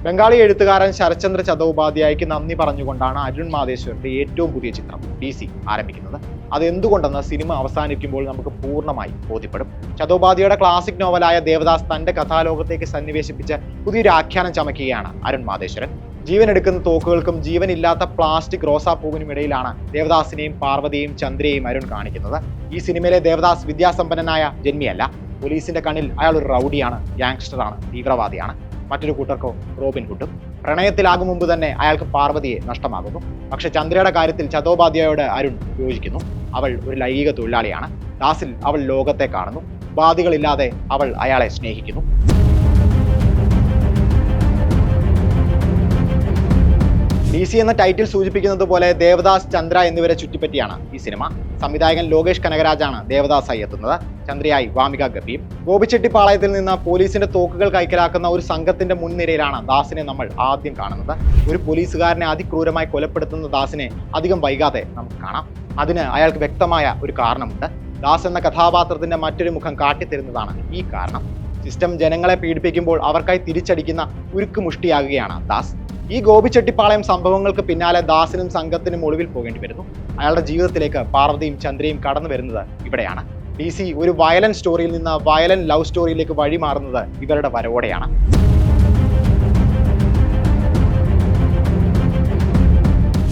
ബംഗാളി എഴുത്തുകാരൻ ശരത്ചന്ദ്ര ചതോപാധ്യായക്ക് നന്ദി പറഞ്ഞുകൊണ്ടാണ് അരുൺ മാതേശ്വറിന്റെ ഏറ്റവും പുതിയ ചിത്രം DC ആരംഭിക്കുന്നത്. അത് എന്തുകൊണ്ടെന്ന് സിനിമ അവസാനിക്കുമ്പോൾ നമുക്ക് പൂർണ്ണമായി ബോധ്യപ്പെടും. ചതോപാധ്യായയുടെ ക്ലാസിക് നോവലായ ദേവദാസ് തന്റെ കഥാലോകത്തേക്ക് സന്നിവേശിപ്പിച്ച് പുതിയൊരു ആഖ്യാനം ചമയ്ക്കുകയാണ് അരുൺ മാതേശ്വരൻ. ജീവനെടുക്കുന്ന തോക്കുകൾക്കും ജീവനില്ലാത്ത പ്ലാസ്റ്റിക് റോസാപ്പൂവിനും ഇടയിലാണ് ദേവദാസിനെയും പാർവതിയെയും ചന്ദ്രയെയും അരുൺ കാണിക്കുന്നത്. ഈ സിനിമയിലെ ദേവദാസ് വിദ്യാസമ്പന്നനായ ജന്മിയല്ല. പോലീസിന്റെ കണ്ണിൽ അയാൾ ഒരു റൗഡിയാണ്, ഗ്യാങ്സ്റ്ററാണ്, തീവ്രവാദിയാണ്. മറ്റൊരു കൂട്ടർക്കോ റോബിൻ ഹുഡും. പ്രണയത്തിലാകും മുമ്പ് തന്നെ അയാൾക്ക് പാർവതിയെ നഷ്ടമാകുന്നു. പക്ഷെ ചന്ദ്രയുടെ കാര്യത്തിൽ ചതോപാധ്യായോട് അരുൺ യോജിക്കുന്നു. അവൾ ഒരു ലൈംഗിക തൊഴിലാളിയാണ്. ദാസിൽ അവൾ ലോകത്തെ കാണുന്നു. ബാധികളില്ലാതെ അവൾ അയാളെ സ്നേഹിക്കുന്നു. DC എന്ന ടൈറ്റിൽ സൂചിപ്പിക്കുന്നത് പോലെ ദേവദാസ്, ചന്ദ്ര എന്നിവരെ ചുറ്റിപ്പറ്റിയാണ് ഈ സിനിമ. സംവിധായകൻ ലോകേഷ് കനകരാജാണ് ദേവദാസായി എത്തുന്നത്. ചന്ദ്രയായി വാമിക ഗബ്ബിയും. ഗോപിച്ചെട്ടിപ്പാളയത്തിൽ നിന്ന് പോലീസിന്റെ തോക്കുകൾ കൈക്കലാക്കുന്ന ഒരു സംഘത്തിന്റെ മുൻനിരയിലാണ് ദാസിനെ നമ്മൾ ആദ്യം കാണുന്നത്. ഒരു പോലീസുകാരനെ അതിക്രൂരമായി കൊലപ്പെടുത്തുന്ന ദാസിനെ അധികം വൈകാതെ നമുക്ക് കാണാം. അതിന് അയാൾക്ക് വ്യക്തമായ ഒരു കാരണമുണ്ട്. ദാസ് എന്ന കഥാപാത്രത്തിന്റെ മറ്റൊരു മുഖം കാട്ടിത്തരുന്നതാണ് ഈ കാരണം. സിസ്റ്റം ജനങ്ങളെ പീഡിപ്പിക്കുമ്പോൾ അവർക്കായി തിരിച്ചടിക്കുന്ന ഉരുക്കുമുഷ്ടിയാകുകയാണ് ദാസ്. ഈ ഗോപിച്ചെട്ടിപ്പാളയം സംഭവങ്ങൾക്ക് പിന്നാലെ ദാസിനും സംഘത്തിനും ഒളിവിൽ പോകേണ്ടി വരുന്നു. അയാളുടെ ജീവിതത്തിലേക്ക് പാർവതിയും ചന്ദ്രയും കടന്നു വരുന്നത് ഇവിടെയാണ്. DC ഒരു വയലന്റ് സ്റ്റോറിയിൽ നിന്ന് വയലന്റ് ലവ് സ്റ്റോറിയിലേക്ക് വഴിമാറുന്നത് ഇവരുടെ വരവോടെയാണ്.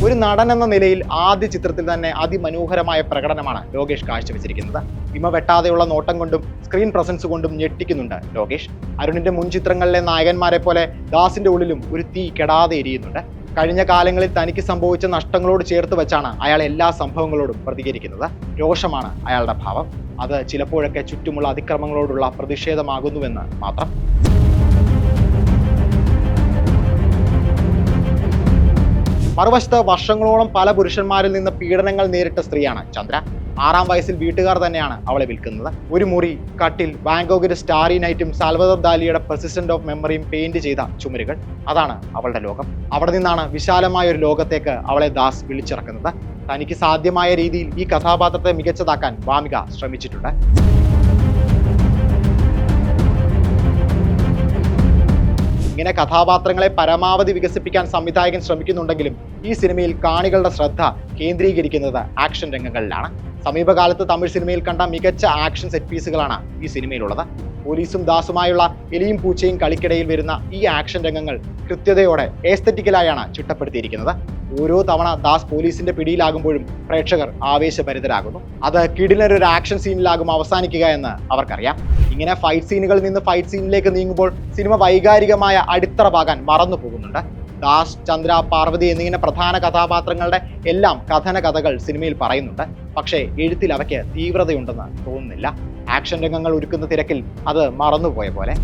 ഒരു നടൻ എന്ന നിലയിൽ ആദ്യ ചിത്രത്തിൽ തന്നെ അതിമനോഹരമായ പ്രകടനമാണ് ലോകേഷ് കാഴ്ചവെച്ചിരിക്കുന്നത്. ഇമ വെട്ടാതെയുള്ള നോട്ടം കൊണ്ടും സ്ക്രീൻ പ്രസൻസ് കൊണ്ടും ഞെട്ടിക്കുന്നുണ്ട് ലോകേഷ്. അരുണിന്റെ മുൻ ചിത്രങ്ങളിലെ നായകന്മാരെ പോലെ ദാസിന്റെ ഉള്ളിലും ഒരു തീ കെടാതെ എരിയുന്നുണ്ട്. കഴിഞ്ഞ കാലങ്ങളിൽ തനിക്ക് സംഭവിച്ച നഷ്ടങ്ങളോട് ചേർത്ത് വെച്ചാണ് അയാൾ എല്ലാ സംഭവങ്ങളോടും പ്രതികരിക്കുന്നത്. രോഷമാണ് അയാളുടെ ഭാവം. അത് ചിലപ്പോഴൊക്കെ ചുറ്റുമുള്ള അതിക്രമങ്ങളോടുള്ള പ്രതിഷേധമാകുന്നുവെന്ന് മാത്രം. മറുവശത്ത് വർഷങ്ങളോളം പല പുരുഷന്മാരിൽ നിന്ന് പീഡനങ്ങൾ നേരിട്ട സ്ത്രീയാണ് ചന്ദ്ര. 6-ാം വയസ്സിൽ വീട്ടുകാർ തന്നെയാണ് അവളെ വിൽക്കുന്നത്. ഒരു മുറി, കട്ടിൽ, വാങ്കോഗിന്റെ സ്റ്റാറി നൈറ്റും സാൽവദോർ ദാലിയുടെ പെർസിസ്റ്റന്റ് ഓഫ് മെമ്മറിയും പെയിന്റ് ചെയ്ത ചുമരുകൾ, അതാണ് അവളുടെ ലോകം. അവിടെ നിന്നാണ് വിശാലമായ ഒരു ലോകത്തേക്ക് അവളെ ദാസ് വിളിച്ചിറക്കുന്നത്. തനിക്ക് സാധ്യമായ രീതിയിൽ ഈ കഥാപാത്രത്തെ മികച്ചതാക്കാൻ വാമിക ശ്രമിച്ചിട്ടുണ്ട്. ഇങ്ങനെ കഥാപാത്രങ്ങളെ പരമാവധി വികസിപ്പിക്കാൻ സംവിധായകൻ ശ്രമിക്കുന്നുണ്ടെങ്കിലും ഈ സിനിമയിൽ കാണികളുടെ ശ്രദ്ധ കേന്ദ്രീകരിക്കുന്നത് ആക്ഷൻ രംഗങ്ങളിലാണ്. സമീപകാലത്ത് തമിഴ് സിനിമയിൽ കണ്ട മികച്ച ആക്ഷൻ സെറ്റ് പീസുകളാണ് ഈ സിനിമയിലുള്ളത്. പോലീസും ദാസുമായുള്ള എലിയും പൂച്ചയും കളിക്കിടയിൽ വരുന്ന ഈ ആക്ഷൻ രംഗങ്ങൾ കൃത്യതയോടെ എസ്തെറ്റിക്കലായാണ് ചിട്ടപ്പെടുത്തിയിരിക്കുന്നത്. ഓരോ തവണ ദാസ് പോലീസിന്റെ പിടിയിലാകുമ്പോഴും പ്രേക്ഷകർ ആവേശഭരിതരാകുന്നു. അത് കിടിലൊരു ആക്ഷൻ സീനിലാകും അവസാനിക്കുക എന്ന് അവർക്കറിയാം. ഇങ്ങനെ ഫൈറ്റ് സീനുകളിൽ നിന്ന് ഫൈറ്റ് സീനിലേക്ക് നീങ്ങുമ്പോൾ സിനിമ വൈകാരികമായ അടിത്തറ പാകാൻ മറന്നു പോകുന്നുണ്ട്. ദാസ്, ചന്ദ്ര, പാർവതി എന്നിങ്ങനെ പ്രധാന കഥാപാത്രങ്ങളുടെ എല്ലാം കഥന കഥകൾ സിനിമയിൽ പറയുന്നുണ്ട്. പക്ഷേ എഴുത്തിൽ അവയ്ക്ക് തീവ്രതയുണ്ടെന്ന് തോന്നുന്നില്ല. ആക്ഷൻ രംഗങ്ങൾ ഒരുക്കുന്ന തിരക്കിൽ അത് മറന്നുപോയ പോലെ.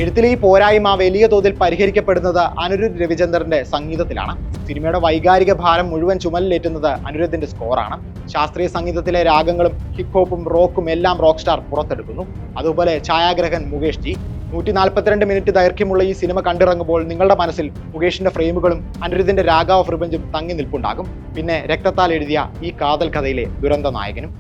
എഴുത്തിലെ ഈ പോരായ്മ വലിയ തോതിൽ പരിഹരിക്കപ്പെടുന്നത് അനിരുദ്ധ് രവിചന്ദ്രന്റെ സംഗീതത്തിലാണ്. സിനിമയുടെ വൈകാരിക ഭാരം മുഴുവൻ ചുമലിലേറ്റുന്നത് അനിരുദ്ധിന്റെ സ്കോറാണ്. ശാസ്ത്രീയ സംഗീതത്തിലെ രാഗങ്ങളും ഹിപ് ഹോപ്പും റോക്കും എല്ലാം റോക്ക് സ്റ്റാർ പുറത്തെടുക്കുന്നു. അതുപോലെ ഛായാഗ്രഹൻ മുകേഷ് ജി. 142 മിനിറ്റ് ദൈർഘ്യമുള്ള ഈ സിനിമ കണ്ടിറങ്ങുമ്പോൾ നിങ്ങളുടെ മനസ്സിൽ മുകേഷിന്റെ ഫ്രെയിമുകളും അനിരുദ്ധിന്റെ രാഗ ഓഫ് റിവഞ്ചും തങ്ങി നിൽപ്പുണ്ടാകും. പിന്നെ രക്തത്താൽ എഴുതിയ ഈ കാതൽ കഥയിലെ ദുരന്ത നായകനും.